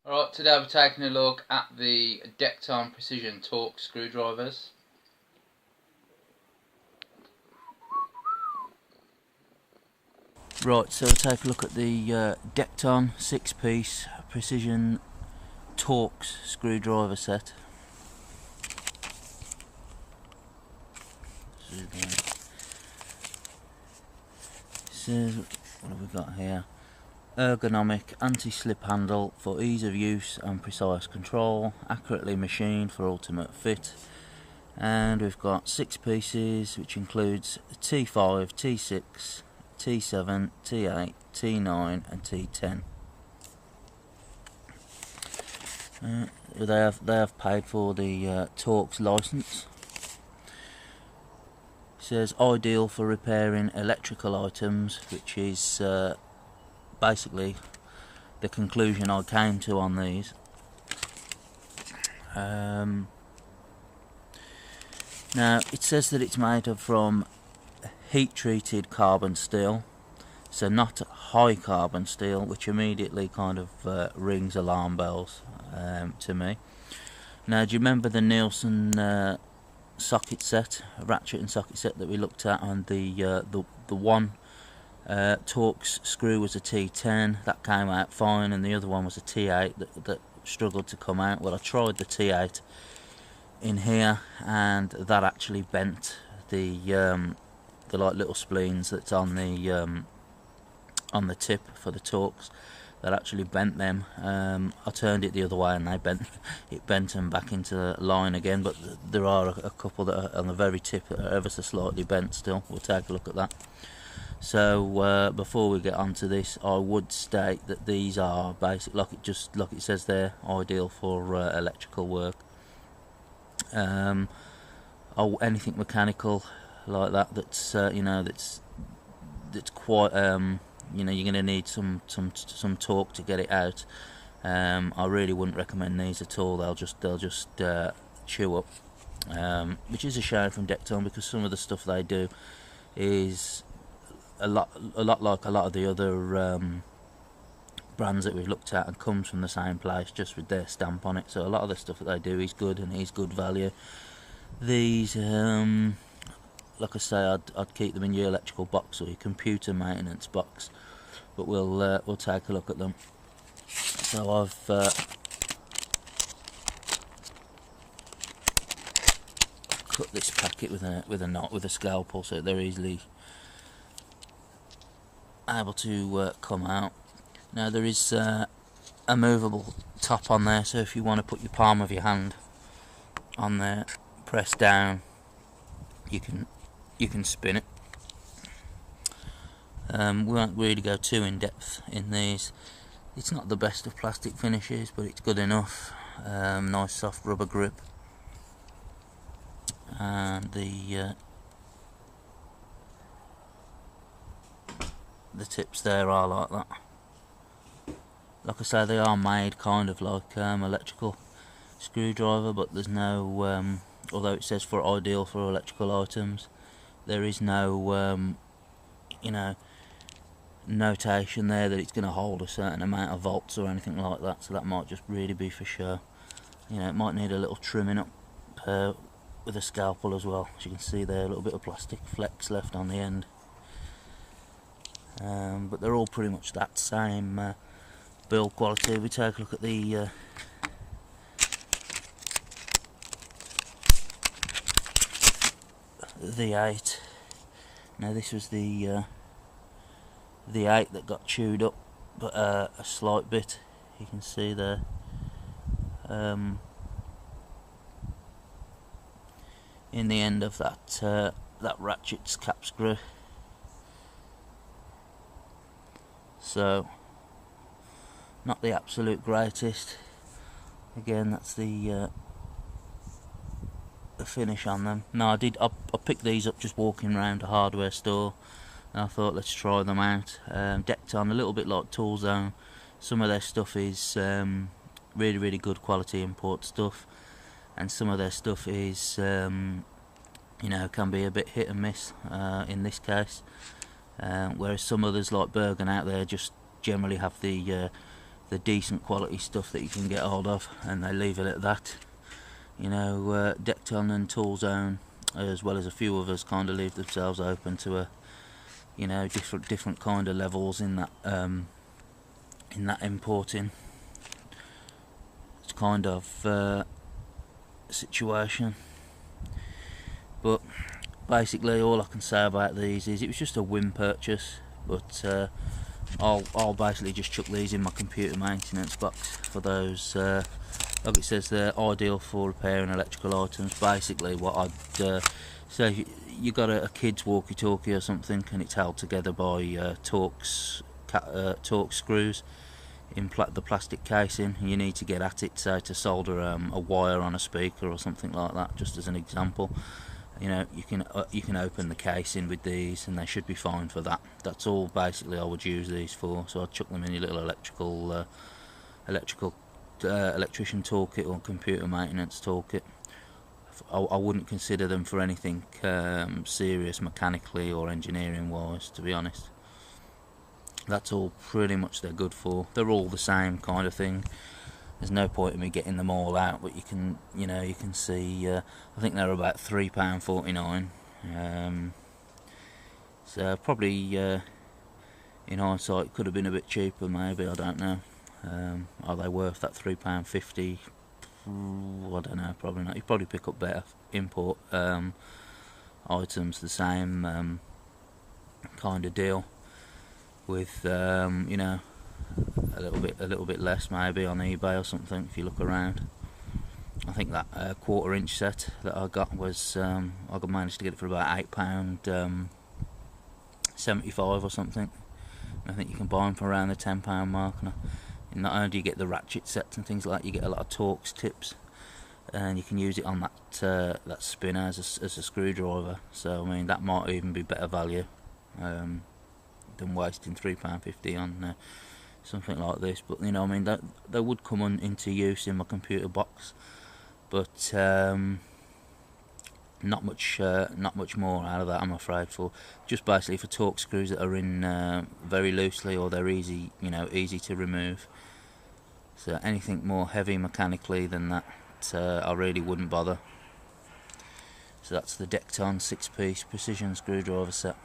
Alright, today we're taking a look at the Dekton Precision Torx screwdrivers. Right, so we'll take a look at the Dekton 6-piece Precision Torx screwdriver set. So, what have we got here? Ergonomic anti-slip handle for ease of use and precise control, accurately machined for ultimate fit. And we've got 6 pieces, which includes T5, T6, T7, T8, T9 and T10. They have paid for the Torx license. It says ideal for repairing electrical items, which is basically the conclusion I came to on these. Now it says that it's made from heat treated carbon steel, so not high carbon steel, which immediately kind of rings alarm bells to me. Now, do you remember the Nielsen socket set, ratchet and socket set that we looked at, and the one Torx screw was a T10 that came out fine, and the other one was a T8 that struggled to come out? Well, I tried the T8 in here, and that actually bent the like little spleens that's on the tip for the Torx. That actually bent them. I turned it the other way and they bent them back into line again, but there are a couple that are on the very tip that are ever so slightly bent still. We'll take a look at that. So before we get onto this, I would state that these are basic, like it says there, ideal for electrical work. Anything mechanical like that's that's quite you're going to need some torque to get it out. I really wouldn't recommend these at all. They'll just chew up, which is a shame from Dekton, because some of the stuff they do is a lot like a lot of the other brands that we've looked at, and comes from the same place, just with their stamp on it. So a lot of the stuff that they do is good and is good value. These, like I say, I'd keep them in your electrical box or your computer maintenance box, but we'll take a look at them. So I've cut this packet with a scalpel, so they're easily able to come out. Now there is a movable top on there, so if you want to put your palm of your hand on there, press down, you can spin it. We won't really go too in depth in these. It's not the best of plastic finishes, but it's good enough. Nice soft rubber grip, and the tips there are like that. Like I say, they are made kind of like electrical screwdriver, but there's no although it says for ideal for electrical items, there is no notation there that it's going to hold a certain amount of volts or anything like that, so that might just really be for show. It might need a little trimming up with a scalpel as well. As you can see there, a little bit of plastic flecks left on the end, but they're all pretty much that same build quality. We take a look at the V8. Now this was the 8 that got chewed up, but a slight bit. You can see there. In the end of that ratchet's cap screw. So not the absolute greatest. Again, that's the finish on them. No, I picked these up just walking around a hardware store, and I thought, let's try them out. Dekton, a little bit like Toolzone. Some of their stuff is really good quality import stuff, and some of their stuff is can be a bit hit and miss in this case. Whereas some others like Bergen out there just generally have the the decent quality stuff that you can get hold of, and they leave it at that. You know, Dekton and Toolzone, as well as a few others, kind of leave themselves open to a, you know, different kind of levels in that importing kind of situation. But basically, all I can say about these is it was just a whim purchase. But I'll basically just chuck these in my computer maintenance box for those. Like it says, they're ideal for repairing electrical items. Basically, what I'd say, you got a kid's walkie-talkie or something, and it's held together by Torx screws in the plastic casing. You need to get at it, say, to solder a wire on a speaker or something like that, just as an example. You know, you can open the casing with these, and they should be fine for that. That's all basically I would use these for. So I'd chuck them in your little electrician toolkit or computer maintenance toolkit. I wouldn't consider them for anything serious mechanically or engineering wise, to be honest. That's all pretty much they're good for. They're all the same kind of thing. There's no point in me getting them all out, but you can see. I think they're about £3.49. So probably, in hindsight, could have been a bit cheaper. Maybe, I don't know. Are they worth that £3.50? I don't know. Probably not. You probably pick up better import items, the same kind of deal, with you know, a little bit less maybe on eBay or something if you look around. I think that 1/4 inch set that I got was I managed to get it for about £8.75 or something. And I think you can buy them for around the £10 mark. And not only do you get the ratchet sets and things like that, you get a lot of Torx tips, and you can use it on that spinner as a screwdriver. So I mean, that might even be better value than wasting £3.50 on something like this. But you know, I mean, that they would come into use in my computer box, but not much more out of that, I'm afraid. For just basically for Torx screws that are in very loosely, or they're easy to remove. So anything more heavy mechanically than that, I really wouldn't bother. So that's the Dekton 6-piece precision screwdriver set.